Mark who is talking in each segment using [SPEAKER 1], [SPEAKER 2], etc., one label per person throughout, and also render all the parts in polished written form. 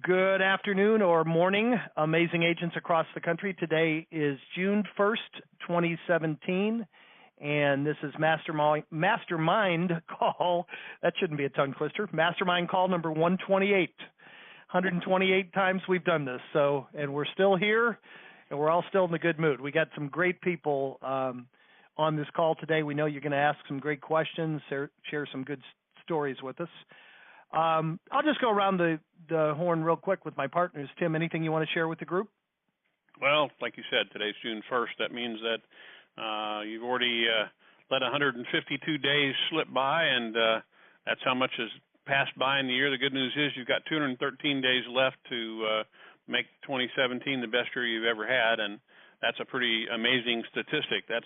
[SPEAKER 1] Good afternoon or morning, amazing agents across the country. Today is June 1st, 2017, and this is Mastermind call. That shouldn't be a tongue twister. Mastermind call number 128. 128 times we've done this, and we're still here, and we're all still in the good mood. We got some great people on this call today. We know you're going to ask some great questions, share some good stories with us. I'll just go around the horn real quick with my partners. Tim, anything you want to share with the group?
[SPEAKER 2] Well, like you said, today's June 1st. That means that you've already let 152 days slip by, and that's how much has passed by in the year. The good news is you've got 213 days left to make 2017 the best year you've ever had, and that's a pretty amazing statistic. That's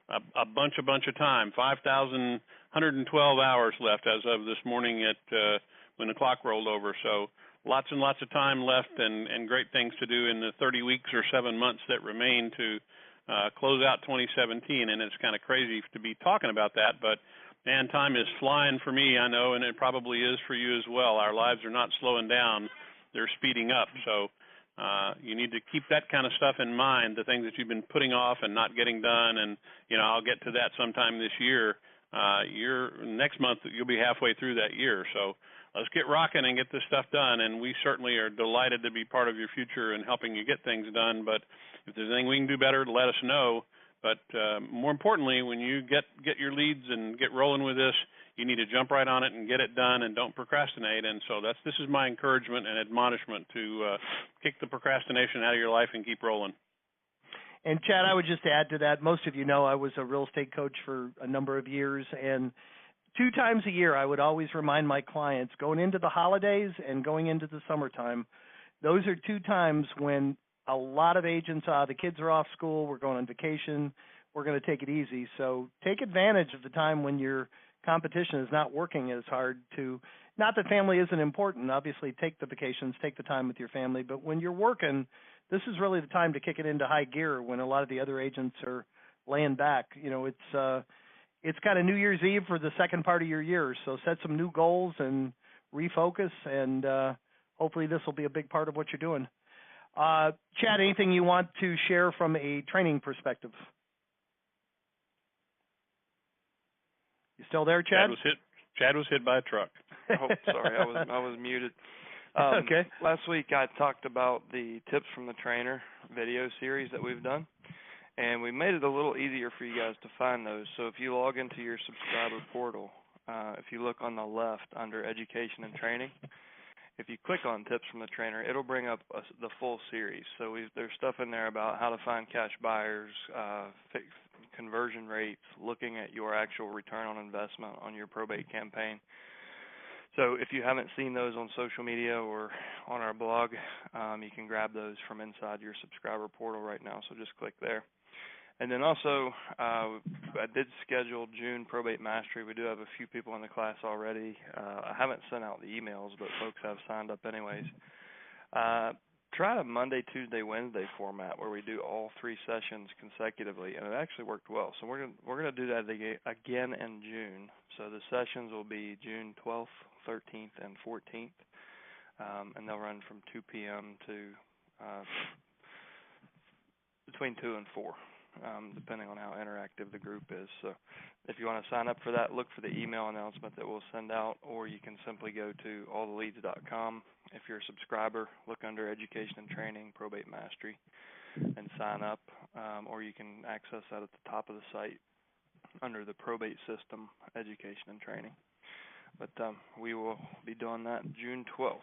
[SPEAKER 2] a bunch of time. 5,112 hours left as of this morning at when the clock rolled over. So lots and lots of time left, and great things to do in the 30 weeks or 7 months that remain to close out 2017. And it's kind of crazy to be talking about that, but man, time is flying for me, I know, and it probably is for you as well. Our lives are not slowing down; they're speeding up. So you need to keep that kind of stuff in mind, the things that you've been putting off and not getting done. And, I'll get to that sometime this year. Next month, you'll be halfway through that year. So let's get rocking and get this stuff done. And we certainly are delighted to be part of your future and helping you get things done. But if there's anything we can do better, let us know. But more importantly, when you get your leads and get rolling with this, you need to jump right on it and get it done, and don't procrastinate. And so this is my encouragement and admonishment to kick the procrastination out of your life and keep rolling.
[SPEAKER 1] And Chad, I would just add to that, most of you know I was a real estate coach for a number of years, and 2 times a year I would always remind my clients, going into the holidays and going into the summertime, those are 2 times when a lot of agents, the kids are off school, we're going on vacation, we're going to take it easy. So take advantage of the time when your competition is not working as hard to, not that family isn't important, obviously take the vacations, take the time with your family, but when you're working, this is really the time to kick it into high gear when a lot of the other agents are laying back. It's kind of New Year's Eve for the second part of your year, so set some new goals and refocus, and hopefully this will be a big part of what you're doing. Chad, anything you want to share from a training perspective? You still there, Chad?
[SPEAKER 2] Chad was hit by a truck.
[SPEAKER 3] Oh, sorry, I was muted.
[SPEAKER 1] Okay.
[SPEAKER 3] Last week I talked about the Tips from the Trainer video series that we've done, and we made it a little easier for you guys to find those. So if you log into your subscriber portal, if you look on the left under Education and Training, if you click on Tips from the Trainer, it'll bring up the full series. So there's stuff in there about how to find cash buyers, fix conversion rates, looking at your actual return on investment on your probate campaign. So if you haven't seen those on social media or on our blog, you can grab those from inside your subscriber portal right now. So just click there. And then also, I did schedule June Probate Mastery. We do have a few people in the class already. I haven't sent out the emails, but folks have signed up anyways. Try a Monday, Tuesday, Wednesday format where we do all 3 sessions consecutively, and it actually worked well. So we're gonna do that again in June. So the sessions will be June 12th, 13th, and 14th, and they'll run from 2 p.m. to between 2 and 4. Depending on how interactive the group is. So if you want to sign up for that, look for the email announcement that we'll send out, or you can simply go to alltheleads.com. If you're a subscriber, look under Education and Training, Probate Mastery, and sign up, or you can access that at the top of the site under the Probate System, Education and Training. But we will be doing that June 12th.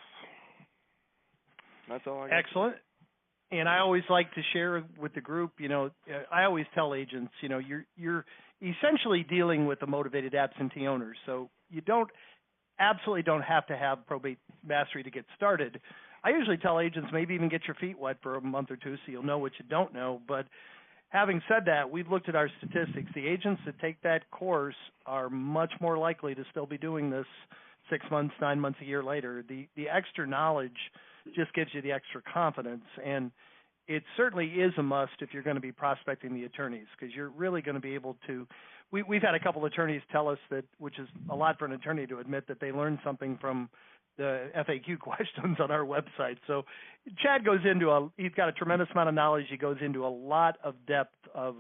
[SPEAKER 3] That's all I got.
[SPEAKER 1] Excellent. And I always like to share with the group, I always tell agents, you're essentially dealing with a motivated absentee owner. So you absolutely don't have to have probate mastery to get started. I usually tell agents maybe even get your feet wet for a month or 2 so you'll know what you don't know. But having said that, we've looked at our statistics. The agents that take that course are much more likely to still be doing this 6 months, 9 months, a year later. The extra knowledge just gives you the extra confidence, and it certainly is a must if you're going to be prospecting the attorneys, because you're really going to be able to. We've had a couple attorneys tell us that, which is a lot for an attorney to admit, that they learned something from the FAQ questions on our website. So Chad goes into he's got a tremendous amount of knowledge. He goes into a lot of depth of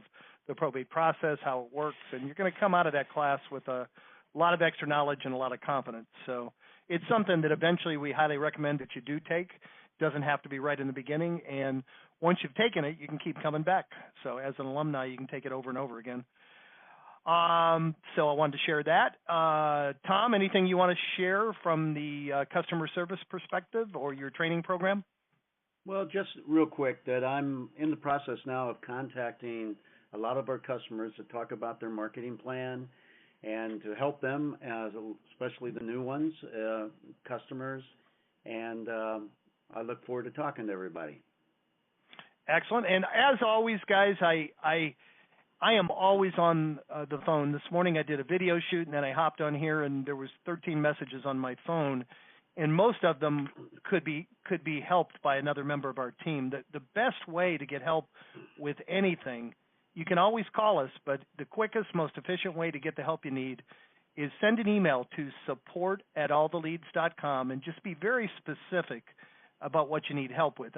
[SPEAKER 1] the probate process, how it works, and you're going to come out of that class with a lot of extra knowledge and a lot of confidence. So it's something that eventually we highly recommend that you do take. It doesn't have to be right in the beginning, and once you've taken it, you can keep coming back. So as an alumni, you can take it over and over again. So I wanted to share that. Tom, anything you want to share from the customer service perspective or your training program?
[SPEAKER 4] Well, just real quick, that I'm in the process now of contacting a lot of our customers to talk about their marketing plan and to help them, especially the new ones, customers, and I look forward to talking to everybody.
[SPEAKER 1] Excellent. And as always, guys, I am always on the phone. This morning I did a video shoot, and then I hopped on here, and there was 13 messages on my phone, and most of them could be helped by another member of our team. The best way to get help with anything, you can always call us, but the quickest, most efficient way to get the help you need is send an email to support@alltheleads.com and just be very specific about what you need help with.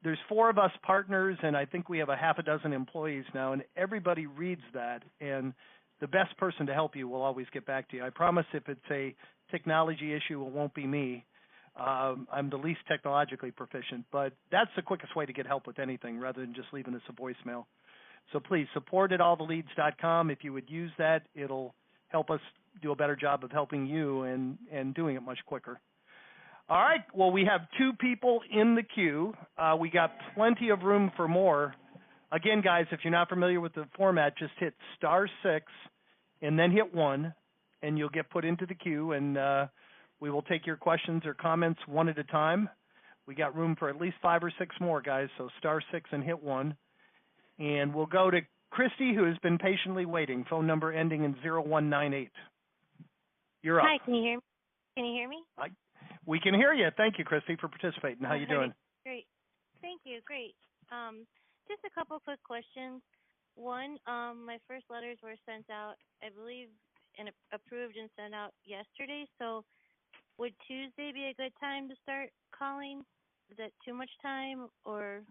[SPEAKER 1] There's 4 of us partners, and I think we have a half a dozen employees now, and everybody reads that, and the best person to help you will always get back to you. I promise if it's a technology issue, it won't be me. I'm the least technologically proficient, but that's the quickest way to get help with anything rather than just leaving us a voicemail. So please, support@alltheleads.com. If you would use that, it'll help us do a better job of helping you and doing it much quicker. All right, well, we have 2 people in the queue. We got plenty of room for more. Again, guys, if you're not familiar with the format, just hit *6 and then hit 1, and you'll get put into the queue, and we will take your questions or comments one at a time. We got room for at least 5 or 6 more, guys, so *6 and hit 1. And we'll go to Christy, who has been patiently waiting, phone number ending in 0198. You're up.
[SPEAKER 5] Hi, can you hear me?
[SPEAKER 1] We can hear you. Thank you, Christy, for participating. How you doing?
[SPEAKER 5] Great. Thank you. Great. Just a couple quick questions. One, my first letters were sent out, I believe, and approved and sent out yesterday. So would Tuesday be a good time to start calling? Is that too much time, or?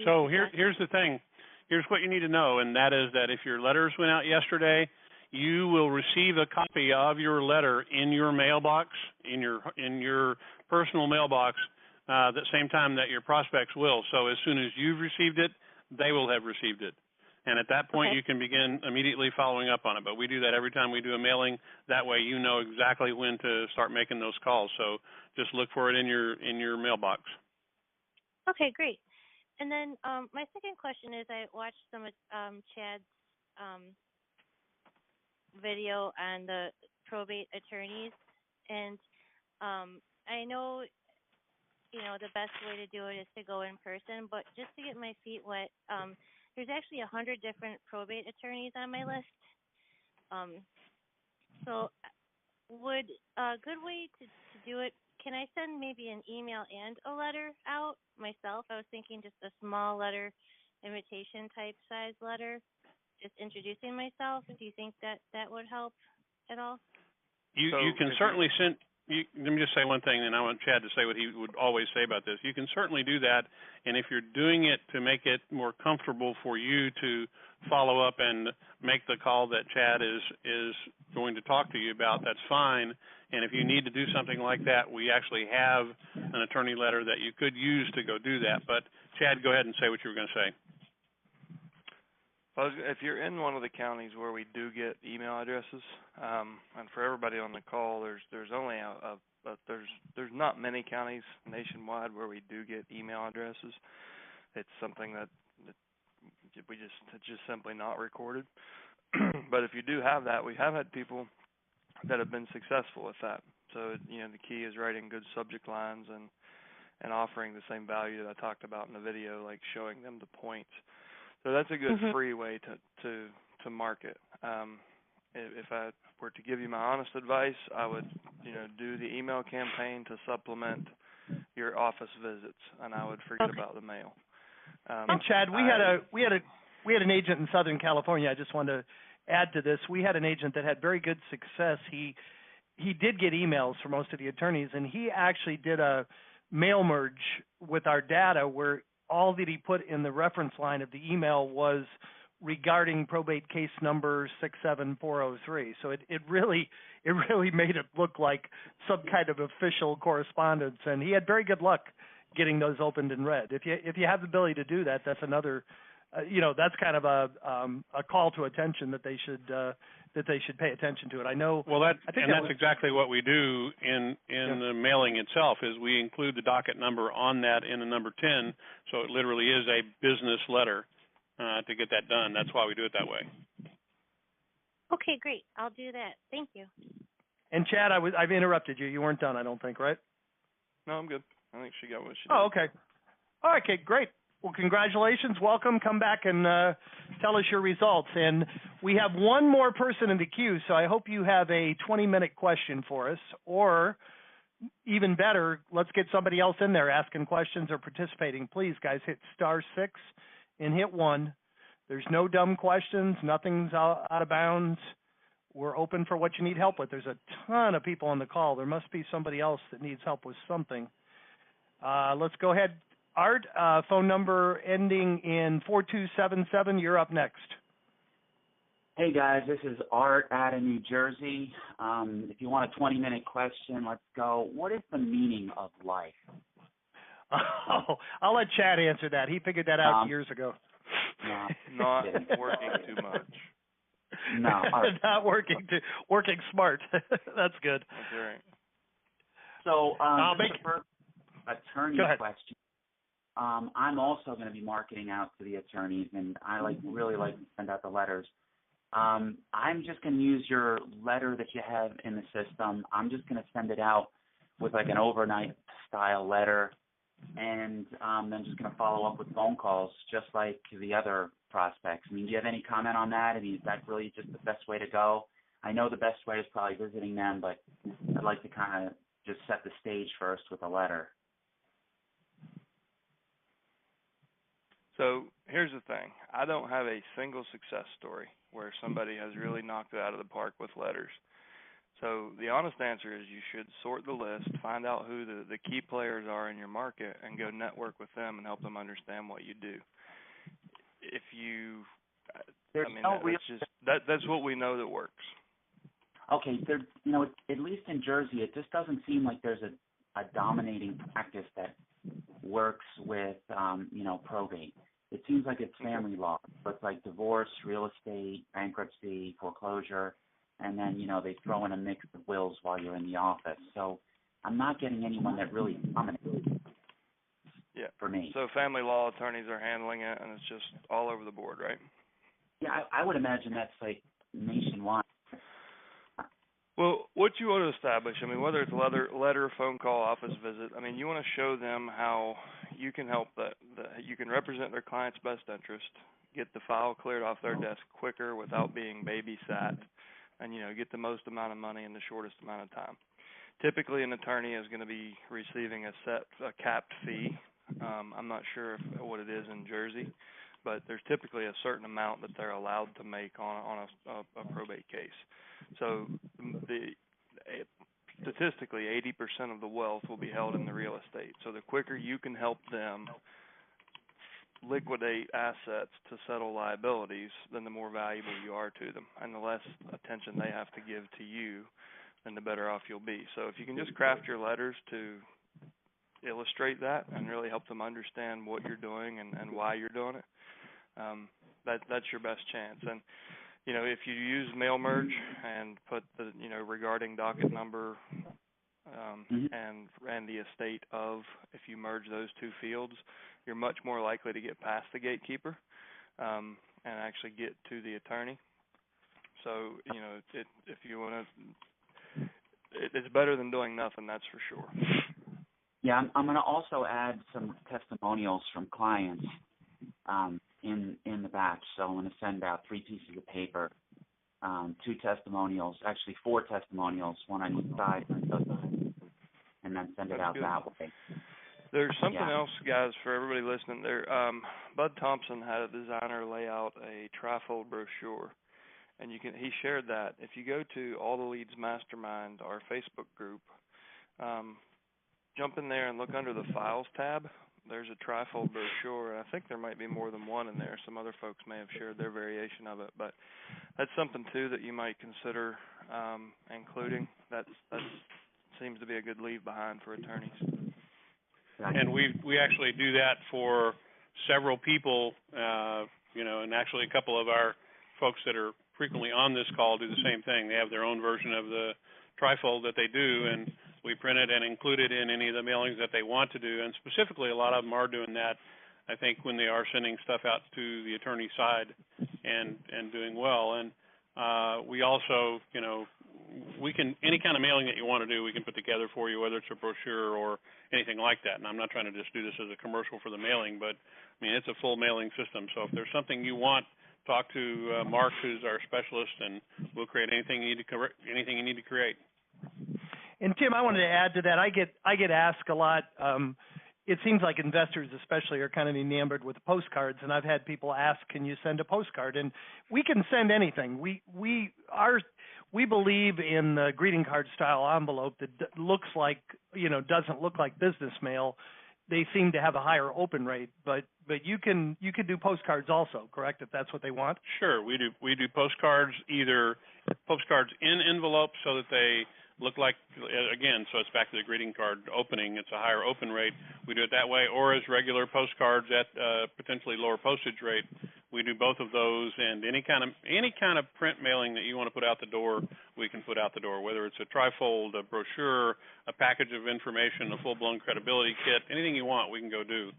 [SPEAKER 2] So here's the thing. Here's what you need to know, and that is that if your letters went out yesterday, you will receive a copy of your letter in your mailbox, in your personal mailbox, the same time that your prospects will. So as soon as you've received it, they will have received it. And at that point, you can begin immediately following up on it. But we do that every time we do a mailing. That way you know exactly when to start making those calls. So just look for it in your mailbox.
[SPEAKER 5] Okay, great. And then my second question is, I watched some of Chad's video on the probate attorneys, and I know, the best way to do it is to go in person, but just to get my feet wet, there's actually 100 different probate attorneys on my list. So would a good way to do it, can I send maybe an email and a letter out myself? I was thinking just a small letter, invitation type size letter, just introducing myself. Do you think that would help at all?
[SPEAKER 2] You can certainly send. Let me just say one thing, and I want Chad to say what he would always say about this. You can certainly do that, and if you're doing it to make it more comfortable for you to follow up and make the call that Chad is going to talk to you about, that's fine. And if you need to do something like that, we actually have an attorney letter that you could use to go do that. But Chad, go ahead and say what you were going to say.
[SPEAKER 3] Well, if you're in one of the counties where we do get email addresses, and for everybody on the call, there's only there's not many counties nationwide where we do get email addresses. It's something that it's just simply not recorded. But if you do have that, we have had people that have been successful with that. So the key is writing good subject lines and offering the same value that I talked about in the video, like showing them the points. So that's a good free way to market. If I were to give you my honest advice, I would do the email campaign to supplement your office visits, and I would forget about the mail.
[SPEAKER 1] And Chad, we had an agent in Southern California. I just wanted to add to this. We had an agent that had very good success. He he did get emails from most of the attorneys, and he actually did a mail merge with our data where all that he put in the reference line of the email was regarding probate case number 67403. So it really made it look like some kind of official correspondence, and he had very good luck getting those opened and read. If you have the ability to do that, that's another, that's kind of a call to attention that they should pay attention to it. I know.
[SPEAKER 2] Well, that's exactly what we do in the mailing itself. Is we include the docket number on that in the number 10, so it literally is a business letter to get that done. That's why we do it that way.
[SPEAKER 5] Okay, great. I'll do that. Thank you.
[SPEAKER 1] And Chad, I've interrupted you. You weren't done, I don't think, right?
[SPEAKER 3] No, I'm good. I think she got what she did.
[SPEAKER 1] Oh, okay. All right, okay, great. Well, congratulations. Welcome. Come back and tell us your results. And we have one more person in the queue, so I hope you have a 20-minute question for us. Or, even better, let's get somebody else in there asking questions or participating. Please, guys, hit *6 and hit 1. There's no dumb questions. Nothing's out of bounds. We're open for what you need help with. There's a ton of people on the call. There must be somebody else that needs help with something. Let's go ahead. Art, phone number ending in 4277. You're up next.
[SPEAKER 6] Hey, guys. This is Art out of New Jersey. If you want a 20-minute question, let's go. What is the meaning of life?
[SPEAKER 1] Oh, I'll let Chad answer that. He figured that out years ago.
[SPEAKER 6] No,
[SPEAKER 3] not working too much.
[SPEAKER 6] No.
[SPEAKER 1] Not working smart. That's good.
[SPEAKER 3] That's right.
[SPEAKER 6] So, the first attorney question. I'm also going to be marketing out to the attorneys, and I really like to send out the letters. I'm just going to use your letter that you have in the system. I'm just going to send it out with like an overnight style letter, and then just going to follow up with phone calls just like the other prospects. I mean, do you have any comment on that? I mean, is that really just the best way to go? I know the best way is probably visiting them, but I'd like to kind of just set the stage first with a letter.
[SPEAKER 3] So here's the thing. I don't have a single success story where somebody has really knocked it out of the park with letters. So the honest answer is you should sort the list, find out who the key players are in your market, and go network with them and help them understand what you do. If you, that's what we know that works.
[SPEAKER 6] Okay, at least in Jersey, it just doesn't seem like there's a dominating practice that works with, probate. It seems like it's family law. So it's like divorce, real estate, bankruptcy, foreclosure, and then, they throw in a mix of wills while you're in the office. So I'm not getting anyone that really dominates for me.
[SPEAKER 3] So family law attorneys are handling it, and it's just all over the board, right?
[SPEAKER 6] Yeah, I would imagine that's like nationwide.
[SPEAKER 3] Well, what you want to establish, whether it's a letter, phone call, office visit, you want to show them how you can help you can represent their client's best interest, get the file cleared off their desk quicker without being babysat, and, get the most amount of money in the shortest amount of time. Typically, an attorney is going to be receiving a capped fee. I'm not sure what it is in Jersey, but there's typically a certain amount that they're allowed to make on a probate case. So statistically, 80% of the wealth will be held in the real estate. So the quicker you can help them liquidate assets to settle liabilities, then the more valuable you are to them. And the less attention they have to give to you, then the better off you'll be. So if you can just craft your letters to illustrate that and really help them understand what you're doing and why you're doing it, that's your best chance. And if you use mail merge and put the regarding docket number and the estate of, if you merge those two fields, you're much more likely to get past the gatekeeper and actually get to the attorney. So if you want to, it's better than doing nothing, that's for sure.
[SPEAKER 6] Yeah, I'm going to also add some testimonials from clients in the batch. So I'm going to send out 3 pieces of paper, 2 testimonials, actually 4 testimonials, one on each side, and then send it out that way.
[SPEAKER 3] There's something else, guys, for everybody listening. Bud Thompson had a designer lay out a trifold brochure, and he shared that. If you go to All the Leads Mastermind, our Facebook group, jump in there and look under the Files tab. There's a trifold brochure, and I think there might be more than one in there. Some other folks may have shared their variation of it, but that's something too that you might consider including. That seems to be a good leave behind for attorneys.
[SPEAKER 2] And we actually do that for several people, and actually a couple of our folks that are frequently on this call do the same thing. They have their own version of the trifold that they do, and we print it and include it in any of the mailings that they want to do. And specifically, a lot of them are doing that, I think, when they are sending stuff out to the attorney side and doing well. And we also, we can, any kind of mailing that you want to do, we can put together for you, whether it's a brochure or anything like that. And I'm not trying to just do this as a commercial for the mailing, but, it's a full mailing system. So if there's something you want, talk to Mark, who's our specialist, and we'll create anything you need to create.
[SPEAKER 1] And Tim, I wanted to add to that. I get asked a lot. It seems like investors, especially, are kind of enamored with postcards, and I've had people ask, "Can you send a postcard?" And we can send anything. We believe in the greeting card style envelope that looks like, doesn't look like business mail. They seem to have a higher open rate, but you can do postcards also, correct? If that's what they want.
[SPEAKER 2] Sure, we do postcards, either postcards in envelopes so that they look like, again, so it's back to the greeting card opening. It's a higher open rate. We do it that way, or as regular postcards at potentially lower postage rate. We do both of those, and any kind of print mailing that you want to put out the door, we can put out the door. Whether it's a trifold, a brochure, a package of information, a full-blown credibility kit, anything you want, we can go do.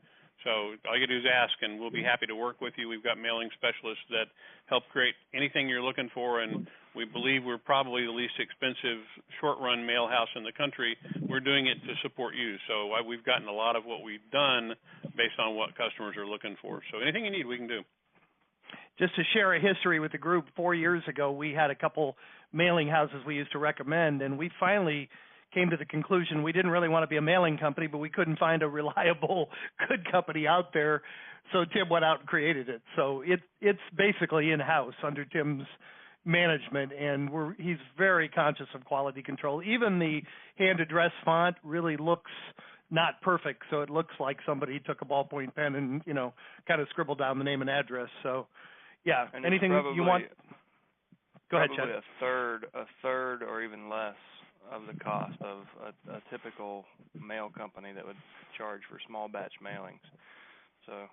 [SPEAKER 2] So all you do is ask, and we'll be happy to work with you. We've got mailing specialists that help create anything you're looking for, and we believe we're probably the least expensive short-run mail house in the country. We're doing it to support you. So we've gotten a lot of what we've done based on what customers are looking for. So anything you need, we can do.
[SPEAKER 1] Just to share a history with the group, 4 years ago, we had a couple mailing houses we used to recommend, and we finally came to the conclusion we didn't really want to be a mailing company, but we couldn't find a reliable, good company out there. So Tim went out and created it. So it's basically in-house under Tim's management, and he's very conscious of quality control. Even the hand-addressed font really looks not perfect, so it looks like somebody took a ballpoint pen and, kind of scribbled down the name and address. So, yeah,
[SPEAKER 3] and
[SPEAKER 1] anything you want? Go ahead, Chad.
[SPEAKER 3] Probably a third or even less of the cost of a typical mail company that would charge for small batch mailings. So.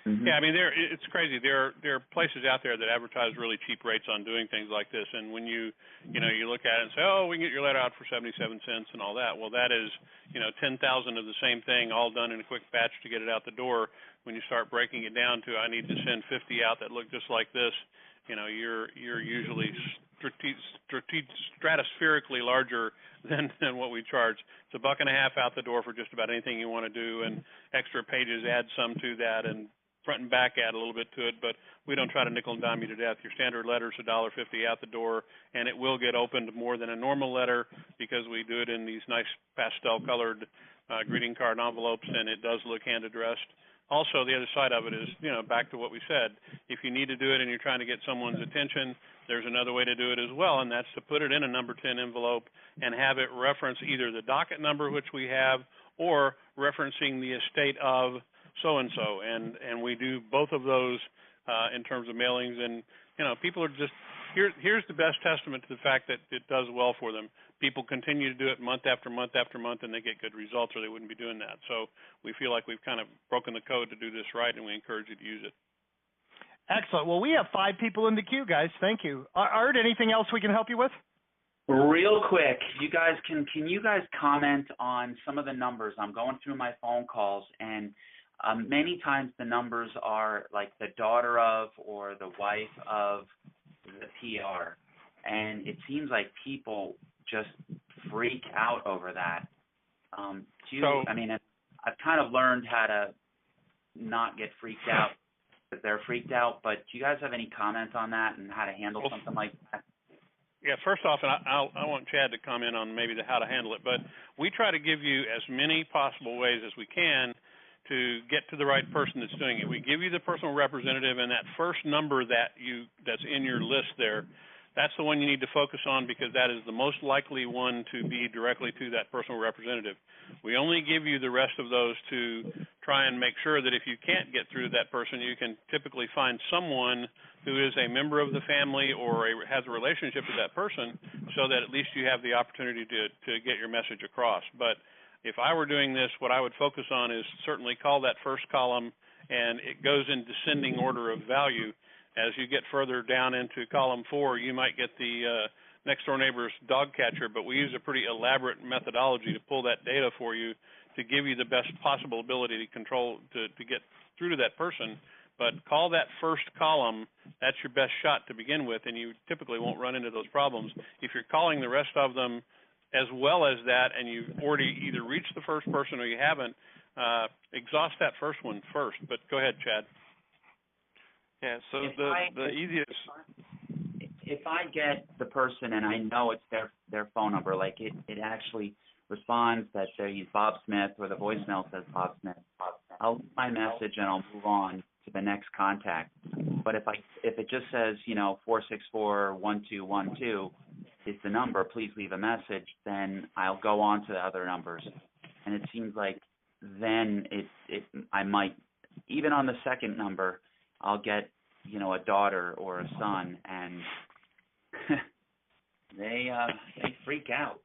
[SPEAKER 2] Yeah, it's crazy. There are places out there that advertise really cheap rates on doing things like this, and when you look at it and say, "Oh, we can get your letter out for 77 cents and all that," well, that is 10,000 of the same thing, all done in a quick batch to get it out the door. When you start breaking it down to, I need to send 50 out that look just like this, you're usually stratospherically larger than what we charge. It's $1.50 out the door for just about anything you want to do, and extra pages add some to that, and front and back add a little bit to it, but we don't try to nickel and dime you to death. Your standard letter is $1.50 out the door, and it will get opened more than a normal letter because we do it in these nice pastel-colored greeting card envelopes, and it does look hand-addressed. Also, the other side of it is, back to what we said, if you need to do it and you're trying to get someone's attention, there's another way to do it as well, and that's to put it in a number 10 envelope and have it reference either the docket number, which we have, or referencing the estate of so-and-so, and we do both of those in terms of mailings, and, people are just, here's the best testament to the fact that it does well for them. People continue to do it month after month after month, and they get good results, or they wouldn't be doing that. So we feel like we've kind of broken the code to do this right, and we encourage you to use it.
[SPEAKER 1] Excellent. Well, we have 5 people in the queue, guys. Thank you. Art, anything else we can help you with?
[SPEAKER 6] Real quick, can you guys comment on some of the numbers? I'm going through my phone calls, and many times the numbers are like the daughter of or the wife of the PR, and it seems like people just freak out over that. I've kind of learned how to not get freaked out if they're freaked out, but do you guys have any comments on that and how to handle something like that?
[SPEAKER 2] Yeah, first off, and I want Chad to comment on maybe how to handle it, but we try to give you as many possible ways as we can to get to the right person that's doing it. We give you the personal representative, and that first number that's in your list there, that's the one you need to focus on, because that is the most likely one to be directly to that personal representative. We only give you the rest of those to try and make sure that if you can't get through to that person, you can typically find someone who is a member of the family or has a relationship with that person, so that at least you have the opportunity to get your message across. But if I were doing this, what I would focus on is certainly call that first column, and it goes in descending order of value. As you get further down into column 4, you might get the next door neighbor's dog catcher, but we use a pretty elaborate methodology to pull that data for you to give you the best possible ability to control, to get through to that person. But call that first column, that's your best shot to begin with, and you typically won't run into those problems. If you're calling the rest of them as well as that, and you've already either reached the first person or you haven't, exhaust that first one first. But go ahead, Chad.
[SPEAKER 3] Yeah, so the easiest...
[SPEAKER 6] If I get the person and I know it's their phone number, like it actually responds that he's Bob Smith, or the voicemail says Bob Smith, I'll leave my message and I'll move on to the next contact. But if it just says, 464-1212 is the number, please leave a message, then I'll go on to the other numbers. And it seems like then I might, even on the second number, I'll get, a daughter or a son, and they freak out.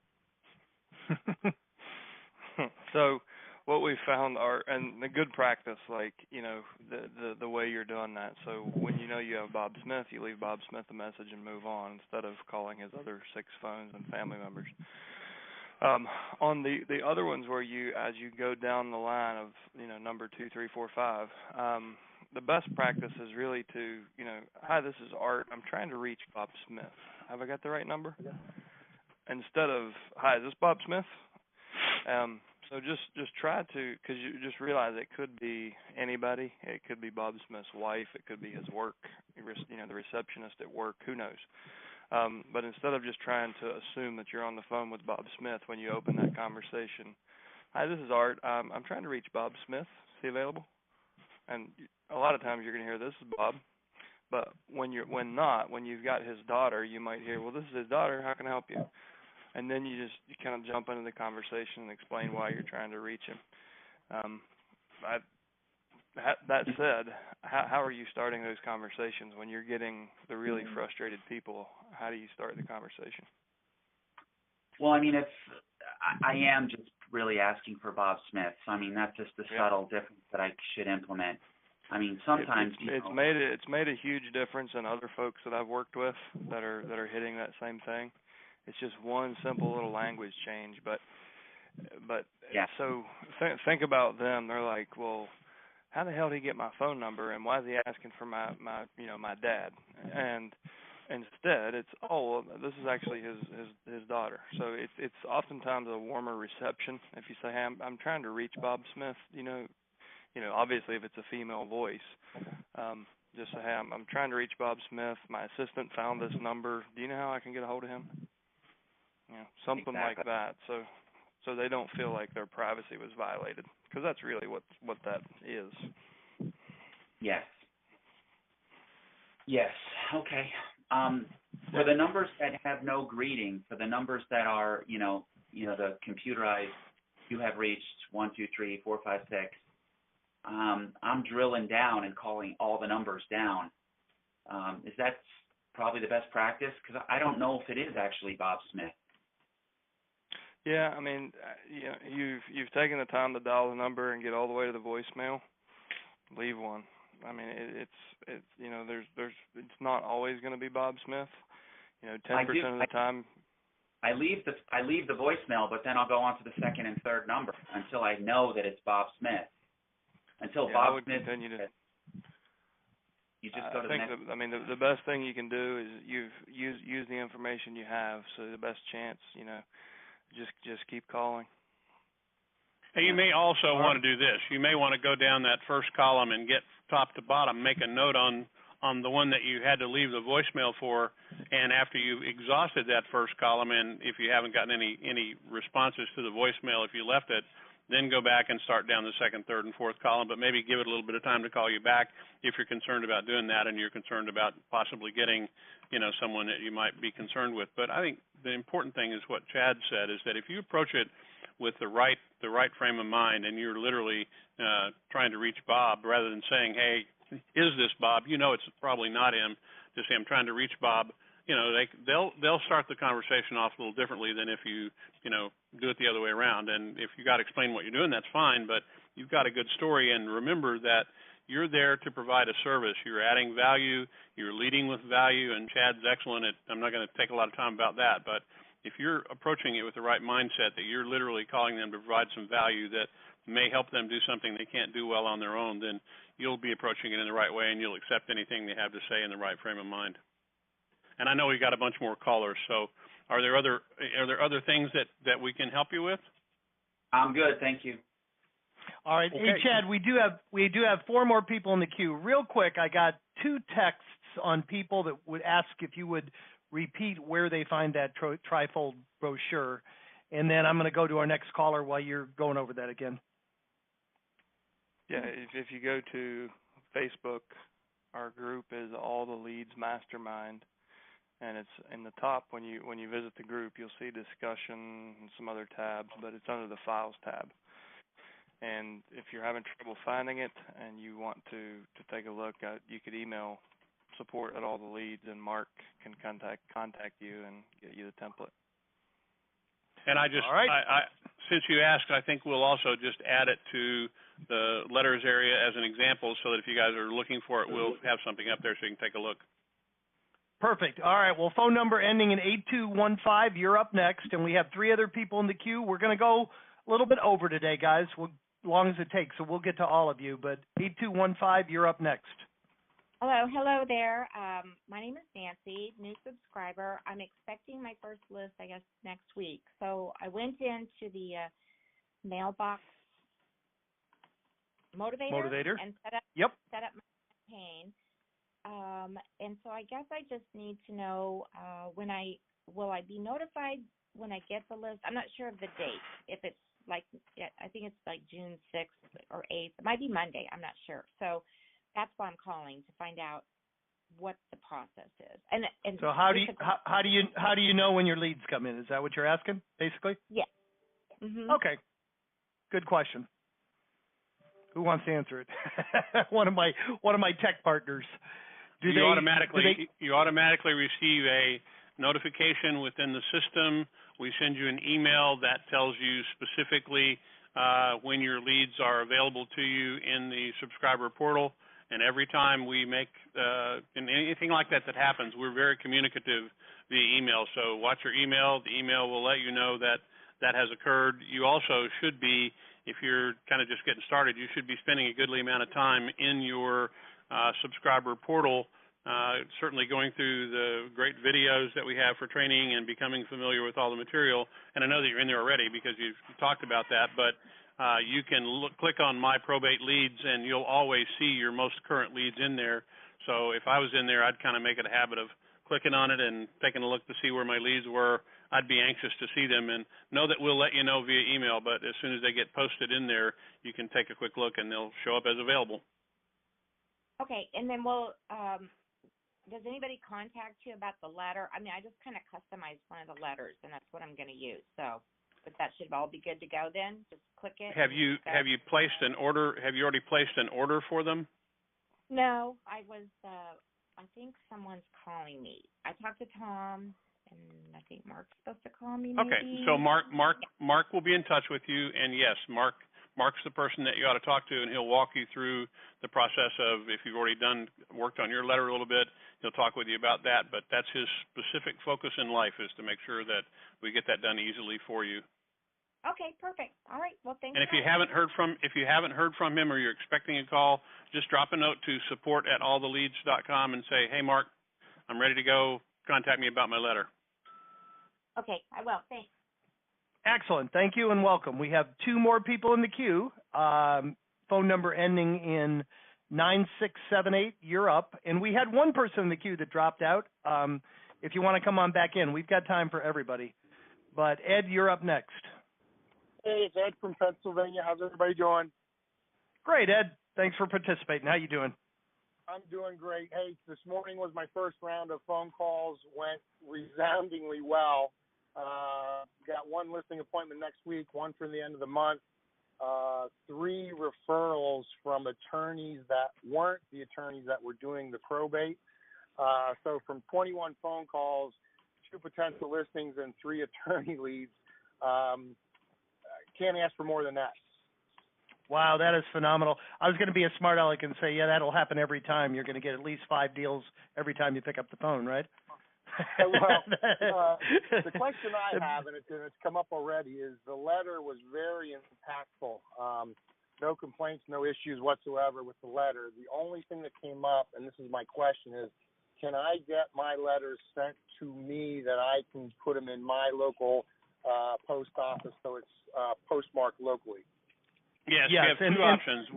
[SPEAKER 3] So what we found and the good practice, the way you're doing that. So when you have Bob Smith, you leave Bob Smith a message and move on instead of calling his other 6 phones and family members. On the other ones where as you go down the line of, number 2, 3, 4, 5, the best practice is really to, hi, this is Art. I'm trying to reach Bob Smith. Have I got the right number? Yeah. Instead of, hi, is this Bob Smith? So just try to, because you just realize it could be anybody. It could be Bob Smith's wife. It could be his work, the receptionist at work. Who knows? But instead of just trying to assume that you're on the phone with Bob Smith when you open that conversation, hi, this is Art. I'm trying to reach Bob Smith. Is he available? And a lot of times you're going to hear, this is Bob. But when you've got his daughter, you might hear, well, this is his daughter. How can I help you? And then you kind of jump into the conversation and explain why you're trying to reach him. That said, how are you starting those conversations when you're getting the really frustrated people? How do you start the conversation?
[SPEAKER 6] Well, I mean, I am just really asking for Bob Smith. So, I mean, that's just the subtle difference that I should implement. I mean, sometimes
[SPEAKER 3] it's made a huge difference in other folks that I've worked with that are hitting that same thing. It's just one simple little language change, but
[SPEAKER 6] yeah.
[SPEAKER 3] So think about them. They're like, well, how the hell did he get my phone number, and why is he asking for my dad? And instead, it's, oh, well, this is actually his daughter. So it's oftentimes a warmer reception if you say, hey, I'm trying to reach Bob Smith. Obviously if it's a female voice, just say, hey, I'm trying to reach Bob Smith. My assistant found this number. Do you know how I can get a hold of him? Something
[SPEAKER 6] exactly.
[SPEAKER 3] like that. So they don't feel like their privacy was violated, because that's really what that is.
[SPEAKER 6] Yes. Okay. For the numbers that have no greeting, for the numbers that are, the computerized, you have reached 1, 2, 3, 4, 5, 6. I'm drilling down and calling all the numbers down. Is that probably the best practice? Because I don't know if it is actually Bob Smith.
[SPEAKER 3] Yeah, I mean, you've taken the time to dial the number and get all the way to the voicemail. Leave one. I mean, it's it's not always going to be Bob Smith. 10% of the time.
[SPEAKER 6] I leave the voicemail, but then I'll go on to the second and third number until I know that it's Bob Smith. Until Bob Smith.
[SPEAKER 3] Continue to.
[SPEAKER 6] You just go to
[SPEAKER 3] the next. The best thing you can do is use the information you have. So the best chance, just keep calling.
[SPEAKER 2] Hey, you may also want to do this. You may want to go down that first column and get top to bottom, make a note on the one that you had to leave the voicemail for, and after you've exhausted that first column, and if you haven't gotten any responses to the voicemail if you left it, then go back and start down the second, third, and fourth column, but maybe give it a little bit of time to call you back if you're concerned about doing that and you're concerned about possibly getting, someone that you might be concerned with. But I think the important thing is what Chad said, is that if you approach it with the right frame of mind, and you're literally trying to reach Bob rather than saying, hey, is this Bob? It's probably not him. Just say, I'm trying to reach Bob. They'll start the conversation off a little differently than if you do it the other way around. And if you got to explain what you're doing, that's fine, but you've got a good story. And remember that you're there to provide a service. You're adding value. You're leading with value. And Chad's excellent at, I'm not going to take a lot of time about that, but if you're approaching it with the right mindset, that you're literally calling them to provide some value that may help them do something they can't do well on their own, then you'll be approaching it in the right way, and you'll accept anything they have to say in the right frame of mind. And I know we've got a bunch more callers, so are there other things that we can help you with?
[SPEAKER 6] I'm good, thank you.
[SPEAKER 1] All right.
[SPEAKER 2] Okay.
[SPEAKER 1] Hey, Chad, we do have 4 more people in the queue. Real quick, I got 2 texts on people that would ask if you would repeat where they find that trifold brochure, and then I'm going to go to our next caller while you're going over that again.
[SPEAKER 3] Yeah, if you go to Facebook, our group is All the Leads Mastermind, and it's in the top. When you visit the group, you'll see discussion and some other tabs, but it's under the Files tab. And if you're having trouble finding it and you want to take a look, you could email support at All the Leads, and Mark can contact you and get you the template.
[SPEAKER 2] And I since you asked, I think we'll also just add it to the letters area as an example, so that if you guys are looking for it, we'll have something up there so you can take a look.
[SPEAKER 1] Perfect. All right. Well, phone number ending in 8215, you're up next, and we have 3 other people in the queue. We're going to go a little bit over today, guys, as long as it takes, so we'll get to all of you. But 8215, you're up next.
[SPEAKER 7] Hello there. My name is Nancy, new subscriber. I'm expecting my first list, I guess, next week. So I went into the mailbox motivator and set up my campaign. And so I guess I just need to know will I be notified when I get the list? I'm not sure of the date. If it's I think it's like June 6th or 8th. It might be Monday. I'm not sure. So that's why I'm calling, to find out what the process is. And
[SPEAKER 1] so how do you know when your leads come in? Is that what you're asking, basically?
[SPEAKER 7] Yes. Mm-hmm.
[SPEAKER 1] Okay. Good question. Who wants to answer it? one of my tech partners.
[SPEAKER 2] You automatically receive a notification within the system. We send you an email that tells you specifically when your leads are available to you in the subscriber portal. And every time we make anything like that happens, we're very communicative via email. So watch your email. The email will let you know that has occurred. You also should be, if you're kind of just getting started, you should be spending a goodly amount of time in your subscriber portal, certainly going through the great videos that we have for training and becoming familiar with all the material. And I know that you're in there already because you've talked about that, but you can click on My Probate Leads, and you'll always see your most current leads in there. So if I was in there, I'd kind of make it a habit of clicking on it and taking a look to see where my leads were. I'd be anxious to see them, and know that we'll let you know via email, but as soon as they get posted in there, you can take a quick look, and they'll show up as available.
[SPEAKER 7] Okay, and then does anybody contact you about the letter? I mean, I just kind of customized one of the letters, and that's what I'm going to use. So, but that should all be good to go then. Just click it.
[SPEAKER 2] Have you placed an order? Have you already placed an order for them?
[SPEAKER 7] No, I think someone's calling me. I talked to Tom, and I think Mark's supposed to call me. Maybe.
[SPEAKER 2] Okay, so Mark will be in touch with you, and yes, Mark's the person that you ought to talk to, and he'll walk you through the process of, if you've already worked on your letter a little bit, he'll talk with you about that. But that's his specific focus in life, is to make sure that we get that done easily for you.
[SPEAKER 7] Okay, perfect. All right. Well, thanks.
[SPEAKER 2] And if you haven't heard from him, or you're expecting a call, just drop a note to support@alltheleads.com and say, "Hey, Mark, I'm ready to go. Contact me about my letter."
[SPEAKER 7] Okay, I will. Thanks.
[SPEAKER 1] Excellent. Thank you and welcome. We have 2 more people in the queue. Phone number ending in 9678. You're up. And we had 1 person in the queue that dropped out. If you want to come on back in, we've got time for everybody. But Ed, you're up next.
[SPEAKER 8] Hey, it's Ed from Pennsylvania. How's everybody doing?
[SPEAKER 1] Great, Ed. Thanks for participating. How you doing?
[SPEAKER 8] I'm doing great. Hey, this morning was my first round of phone calls. Went resoundingly well. Got one listing appointment next week, one for the end of the month. 3 referrals from attorneys that weren't the attorneys that were doing the probate. So from 21 phone calls, 2 potential listings and 3 attorney leads. Can't ask for more than that.
[SPEAKER 1] Wow, that is phenomenal. I was going to be a smart aleck and say, yeah, that'll happen every time. You're going to get at least 5 deals every time you pick up the phone, right?
[SPEAKER 8] Well, the question I have, and it's come up already, is the letter was very impactful. No complaints, no issues whatsoever with the letter. The only thing that came up, and this is my question, is can I get my letters sent to me that I can put them in my local post office so it's postmarked locally?
[SPEAKER 2] Yes, you have 2 options.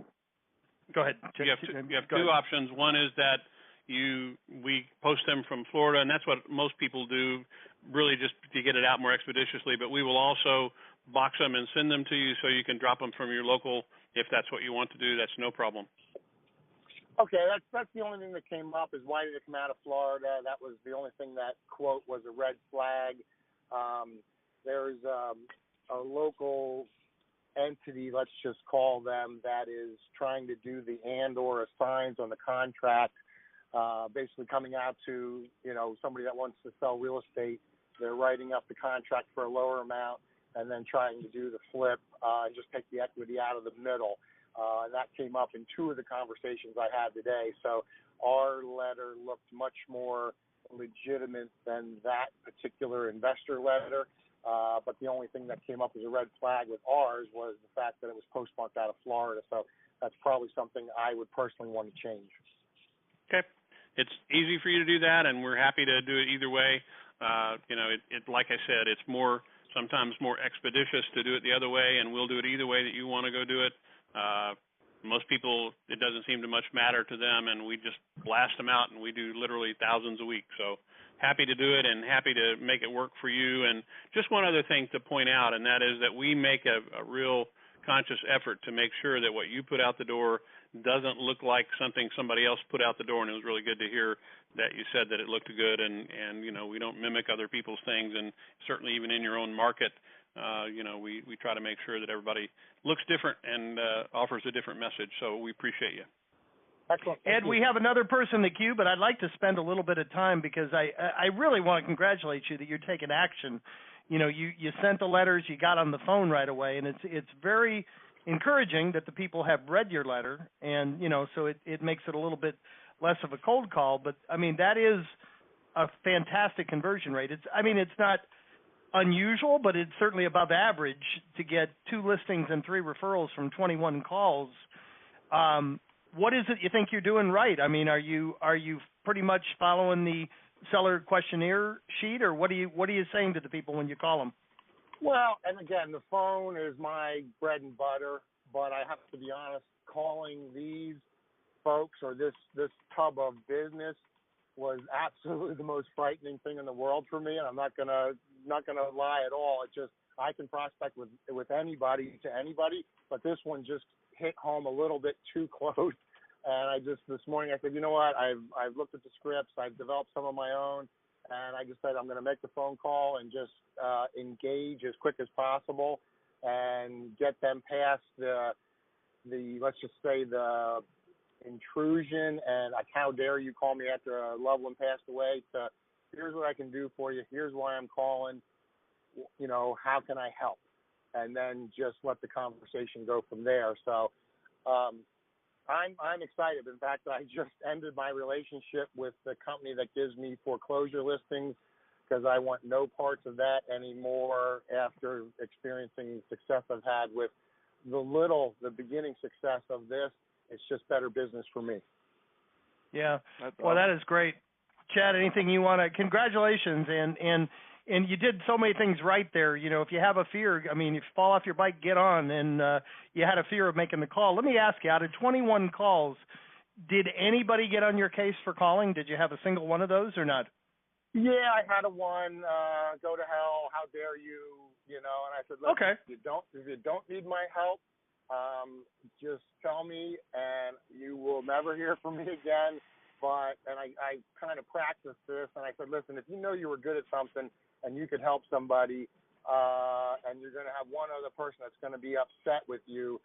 [SPEAKER 1] Go ahead.
[SPEAKER 2] You have 2 options. One is that we post them from Florida, and that's what most people do, really just to get it out more expeditiously. But we will also box them and send them to you so you can drop them from your local if that's what you want to do. That's no problem.
[SPEAKER 8] Okay, that's the only thing that came up is why did it come out of Florida? That was the only thing that, quote, was a red flag. There's a local entity, let's just call them, that is trying to do the and/or assigns on the contract, basically coming out to, somebody that wants to sell real estate. They're writing up the contract for a lower amount and then trying to do the flip and just take the equity out of the middle. And that came up in 2 of the conversations I had today. So our letter looked much more legitimate than that particular investor letter. But the only thing that came up as a red flag with ours was the fact that it was postmarked out of Florida. So that's probably something I would personally want to change.
[SPEAKER 2] Okay. It's easy for you to do that, and we're happy to do it either way. Like I said, it's sometimes more expeditious to do it the other way, and we'll do it either way that you want to go do it. Most people, it doesn't seem to much matter to them, and we just blast them out, and we do literally thousands a week. So happy to do it and happy to make it work for you. And just one other thing to point out, and that is that we make a real conscious effort to make sure that what you put out the door doesn't look like something somebody else put out the door. And it was really good to hear that you said that it looked good, and we don't mimic other people's things, and certainly even in your own market, we try to make sure that everybody looks different and offers a different message. So we appreciate you.
[SPEAKER 8] Excellent.
[SPEAKER 1] Ed, we have another person in the queue, but I'd like to spend a little bit of time because I really want to congratulate you that you're taking action. You sent the letters, you got on the phone right away, and it's very encouraging that the people have read your letter, and so it makes it a little bit less of a cold call. But I mean, that is a fantastic conversion rate. It's not unusual, but it's certainly above average to get 2 listings and 3 referrals from 21 calls. What is it you think you're doing right? I mean, are you pretty much following the seller questionnaire sheet, or what are you saying to the people when you call them?
[SPEAKER 8] Well, and again, the phone is my bread and butter, but I have to be honest, calling these folks or this tub of business was absolutely the most frightening thing in the world for me, and I'm not gonna lie at all. It just, I can prospect with anybody to anybody, but this one just hit home a little bit too close. And this morning I said, you know what, I've looked at the scripts, I've developed some of my own, and I just said I'm going to make the phone call and just engage as quick as possible and get them past the let's just say the intrusion and how dare you call me after a loved one passed away, to here's what I can do for you, here's why I'm calling, how can I help? And then just let the conversation go from there. So I'm excited. In fact, I just ended my relationship with the company that gives me foreclosure listings because I want no parts of that anymore after experiencing success I've had with the beginning success of this. It's just better business for me.
[SPEAKER 1] Yeah. Well, that is great. Chad, anything you want to, congratulations. And you did so many things right there. If you have a fear, if you fall off your bike, get on. And you had a fear of making the call. Let me ask you, out of 21 calls, did anybody get on your case for calling? Did you have a single one of those or not?
[SPEAKER 8] Yeah, I had one, go to hell, how dare you, you know. And I said, look,
[SPEAKER 1] okay.
[SPEAKER 8] if you don't need my help, just tell me, and you will never hear from me again. And I kind of practiced this, and I said, listen, if you know you were good at something and you could help somebody, and you're going to have one other person that's going to be upset with you,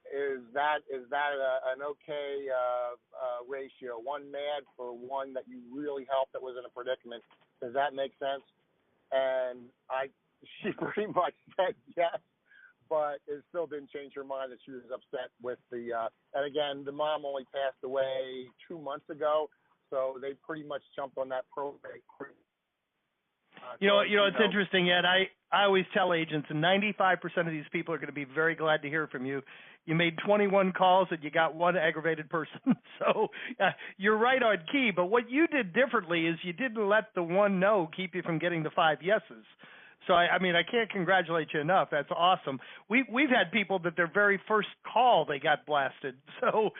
[SPEAKER 8] is that an okay ratio? One mad for one that you really helped that was in a predicament. Does that make sense? And she pretty much said yes, but it still didn't change her mind that she was upset with the. And again, the mom only passed away 2 months ago, so they pretty much jumped on that probate.
[SPEAKER 1] It's interesting, Ed. I always tell agents, and 95% of these people are going to be very glad to hear from you. You made 21 calls and you got one aggravated person. So you're right on key. But what you did differently is you didn't let the one no keep you from getting the 5 yeses. So, I can't congratulate you enough. That's awesome. We've had people that their very first call, they got blasted. So,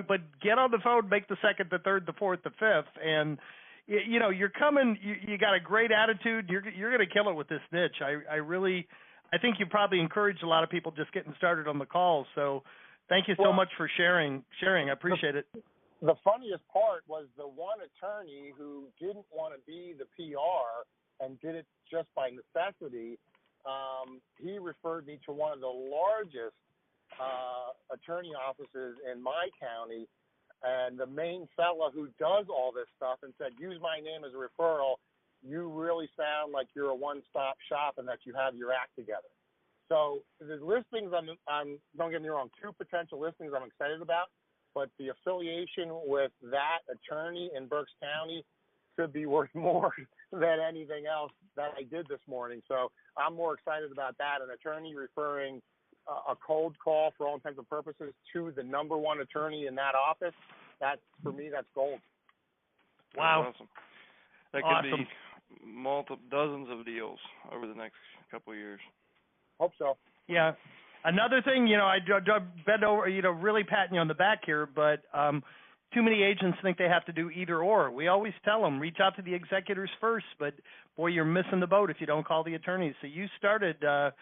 [SPEAKER 1] but get on the phone, make the second, the third, the fourth, the fifth, and you're coming. You got a great attitude. You're going to kill it with this niche. I think you probably encouraged a lot of people just getting started on the calls. So, thank you so much for sharing. I appreciate it.
[SPEAKER 8] The funniest part was the one attorney who didn't want to be the PR and did it just by necessity. He referred me to one of the largest attorney offices in my county. And the main fella who does all this stuff and said, use my name as a referral. You really sound like you're a one-stop shop and that you have your act together. So the listings, I'm don't get me wrong, 2 potential listings I'm excited about, but the affiliation with that attorney in Berks County could be worth more than anything else that I did this morning. So I'm more excited about that. An attorney referring a cold call, for all intents and purposes, to the number one attorney in that office, for me, that's gold.
[SPEAKER 1] Wow.
[SPEAKER 3] That's awesome. That could be dozens of deals over the next couple of years.
[SPEAKER 8] Hope so.
[SPEAKER 1] Yeah. Another thing, I bent over, really patting you on the back here, but too many agents think they have to do either or. We always tell them, reach out to the executors first, but boy, you're missing the boat if you don't call the attorneys. So you started a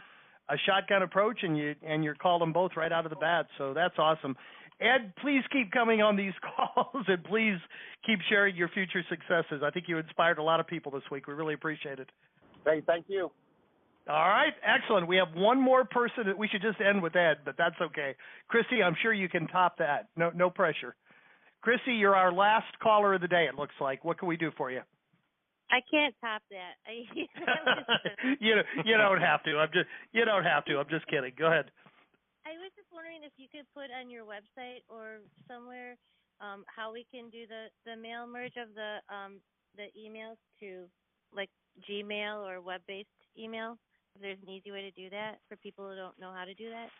[SPEAKER 1] shotgun approach, and you're calling both right out of the bat. So that's awesome. Ed, please keep coming on these calls, and please keep sharing your future successes. I think you inspired a lot of people this week. We really appreciate it.
[SPEAKER 8] Hey, thank you.
[SPEAKER 1] All right, excellent. We have one more person. We should just end with Ed, but that's okay. Christy, I'm sure you can top that. No pressure. Christy, you're our last caller of the day, it looks like. What can we do for you?
[SPEAKER 5] I can't top that.
[SPEAKER 1] You don't have to. You don't have to. I'm just kidding. Go ahead.
[SPEAKER 5] I was just wondering if you could put on your website or somewhere how we can do the mail merge of the emails to like Gmail or web-based email. If there's an easy way to do that for people who don't know how to do that.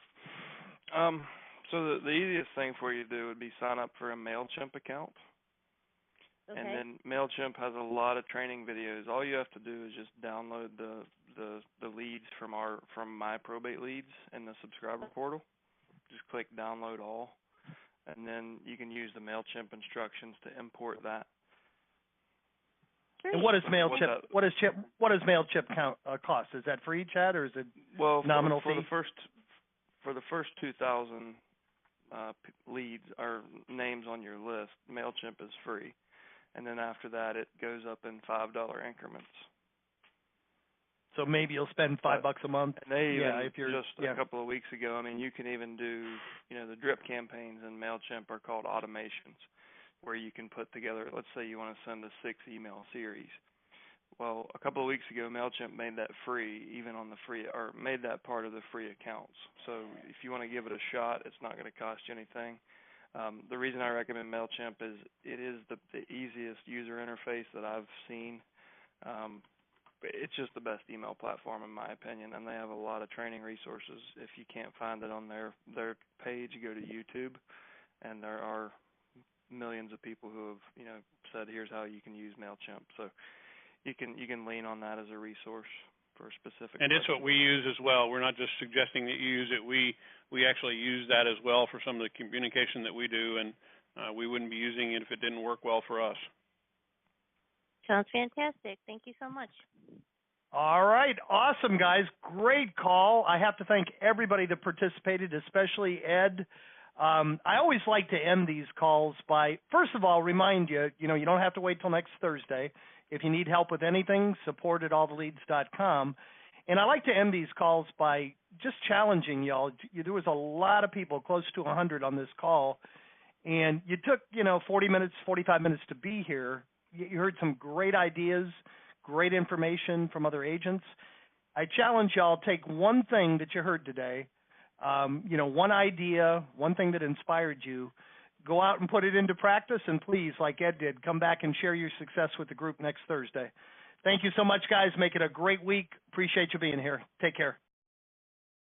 [SPEAKER 3] So the easiest thing for you to do would be sign up for a MailChimp account.
[SPEAKER 5] Okay.
[SPEAKER 3] And then MailChimp has a lot of training videos. All you have to do is just download the leads from my probate leads in the subscriber portal. Just click download all, and then you can use the MailChimp instructions to import that.
[SPEAKER 1] And what is MailChimp? What does MailChimp cost? Is that free, Chad, or is it nominal
[SPEAKER 3] for
[SPEAKER 1] fee?
[SPEAKER 3] For the first 2,000 leads or names on your list, MailChimp is free. And then after that, it goes up in $5 increments.
[SPEAKER 1] So maybe you'll spend $5 a month.
[SPEAKER 3] And a couple of weeks ago, you can even do, the drip campaigns in MailChimp are called automations, where you can put together, let's say you want to send a 6-email series. Well, a couple of weeks ago, MailChimp made that free, even on the free, or made that part of the free accounts. So if you want to give it a shot, it's not going to cost you anything. The reason I recommend MailChimp is it is the easiest user interface that I've seen. It's just the best email platform in my opinion, and they have a lot of training resources. If you can't find it on their page, go to YouTube, and there are millions of people who have said here's how you can use MailChimp. So you can lean on that as a resource for specific.
[SPEAKER 2] And it's what we use as well. We're not just suggesting that you use it. We actually use that as well for some of the communication that we do, and we wouldn't be using it if it didn't work well for us.
[SPEAKER 5] Sounds fantastic. Thank you so much.
[SPEAKER 1] All right. Awesome, guys. Great call. I have to thank everybody that participated, especially Ed. I always like to end these calls by, first of all, remind you, you don't have to wait till next Thursday. If you need help with anything, support@alltheleads.com. And I like to end these calls by just challenging y'all. There was a lot of people, close to 100 on this call, and you took, 40 minutes, 45 minutes to be here. You heard some great ideas, great information from other agents. I challenge y'all, take one thing that you heard today, one idea, one thing that inspired you, go out and put it into practice, and please, like Ed did, come back and share your success with the group next Thursday. Thank you so much, guys. Make it a great week. Appreciate you being here. Take care.